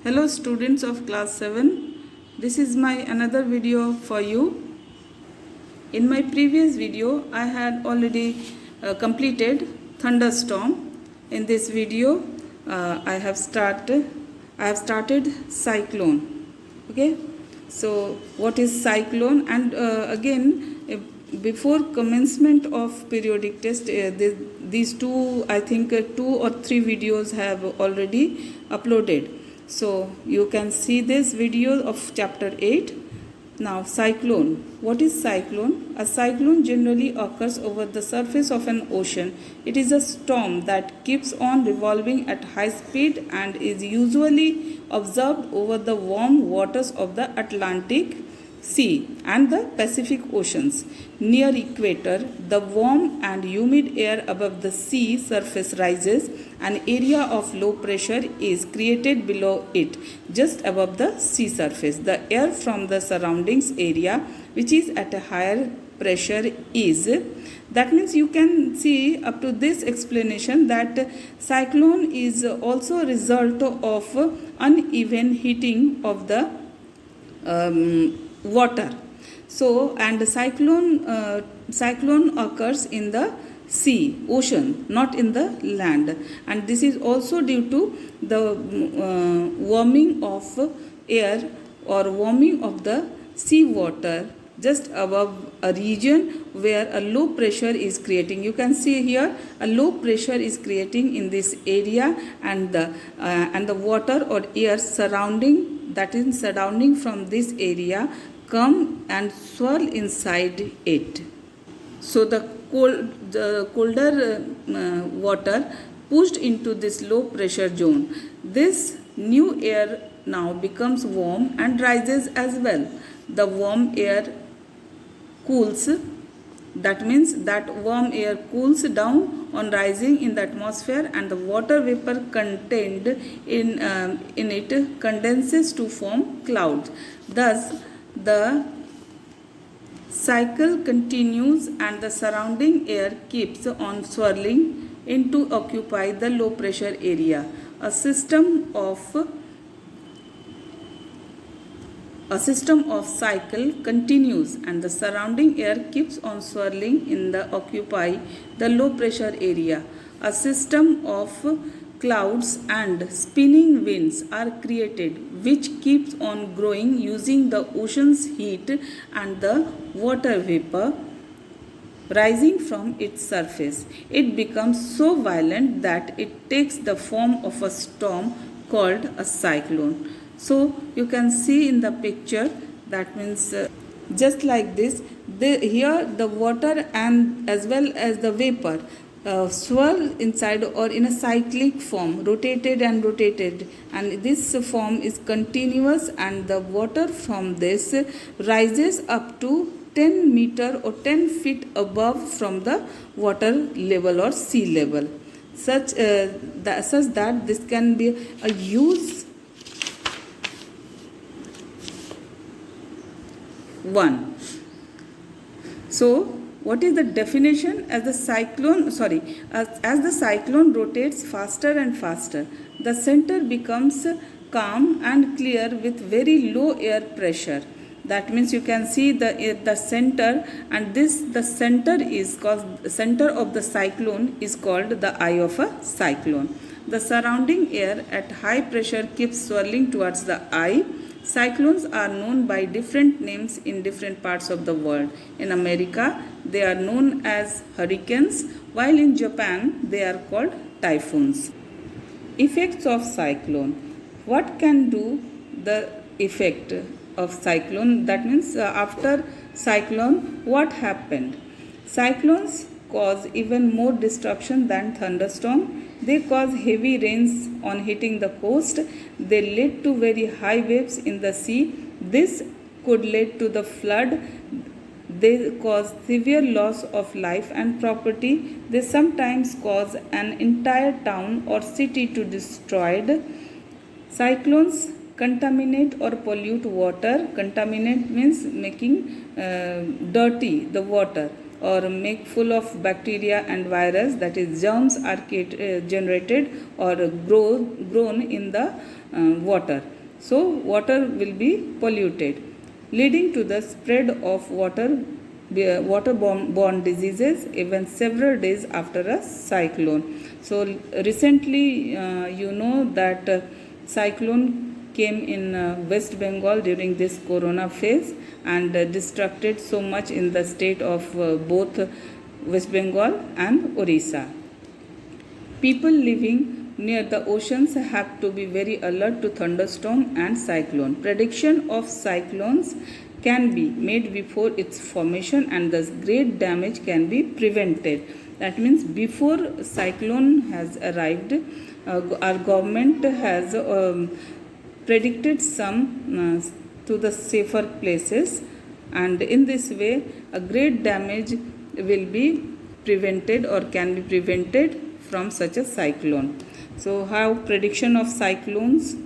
Hello students of class 7. This is my another video for you. In my previous video I had already completed thunderstorm. In this video I have started cyclone. Okay, so what is cyclone? And before commencement of periodic test, these two, I think 2 or 3 videos have already uploaded. So you can see this video of chapter 8. Now, cyclone. What is cyclone? A cyclone generally occurs over the surface of an ocean. It is a storm that keeps on revolving at high speed and is usually observed over the warm waters of the Atlantic Sea and the Pacific Oceans. Near equator, the warm and humid air above the sea surface rises. An area of low pressure is created below it, just above the sea surface. The air from the surroundings area, which is at a higher pressure, is. That means you can see up to this explanation that cyclone is also a result of uneven heating of the water. So, and cyclone occurs in the sea, ocean, not in the land, and this is also due to the warming of air or warming of the sea water just above a region where a low pressure is creating. You can see here a low pressure is creating in this area, and the water or air surrounding from this area come and swirl inside it. So the colder water pushed into this low pressure zone. This new air now becomes warm and rises as well. The warm air cools. That means that warm air cools down on rising in the atmosphere, and the water vapor contained in it condenses to form clouds. Thus, the cycle continues and the surrounding air keeps on swirling in to occupy the low pressure area. A system of cycle continues and the surrounding air keeps on swirling in the occupy the low pressure area. A system of clouds and spinning winds are created which keeps on growing using the ocean's heat and the water vapor rising from its surface. It becomes so violent that it takes the form of a storm called a cyclone. So you can see in the picture, that means just like this, here the water and as well as the vapor swirl inside or in a cyclic form, rotated, and this form is continuous, and the water from this rises up to 10 meter or 10 feet above from the water level or sea level, such that this can be a use one. So what is the definition? As the cyclone rotates faster and faster, the center becomes calm and clear with very low air pressure. That means you can see the center, and the center of the cyclone is called the eye of a cyclone. The surrounding air at high pressure keeps swirling towards the eye. Cyclones are known by different names in different parts of the world. In America, they are known as hurricanes, while in Japan, they are called typhoons. Effects of cyclone. What can do the effect of cyclone? That means after cyclone, what happened? Cyclones cause even more destruction than thunderstorm. They cause heavy rains on hitting the coast. They lead to very high waves in the sea. This could lead to the flood. They cause severe loss of life and property. They sometimes cause an entire town or city to be destroyed. Cyclones contaminate or pollute water. Contaminate means making dirty the water. or make full of bacteria and virus, that is germs are generated or grown in the water. So water will be polluted, leading to the spread of waterborne diseases even several days after a cyclone. So recently you know that cyclone came in West Bengal during this corona phase and destructed so much in the state of both West Bengal and Orissa. People living near the oceans have to be very alert to thunderstorm and cyclone. Prediction of cyclones can be made before its formation and thus great damage can be prevented. That means before cyclone has arrived, our government has predicted some to the safer places, and in this way a great damage will be prevented or can be prevented from such a cyclone. So how prediction of cyclones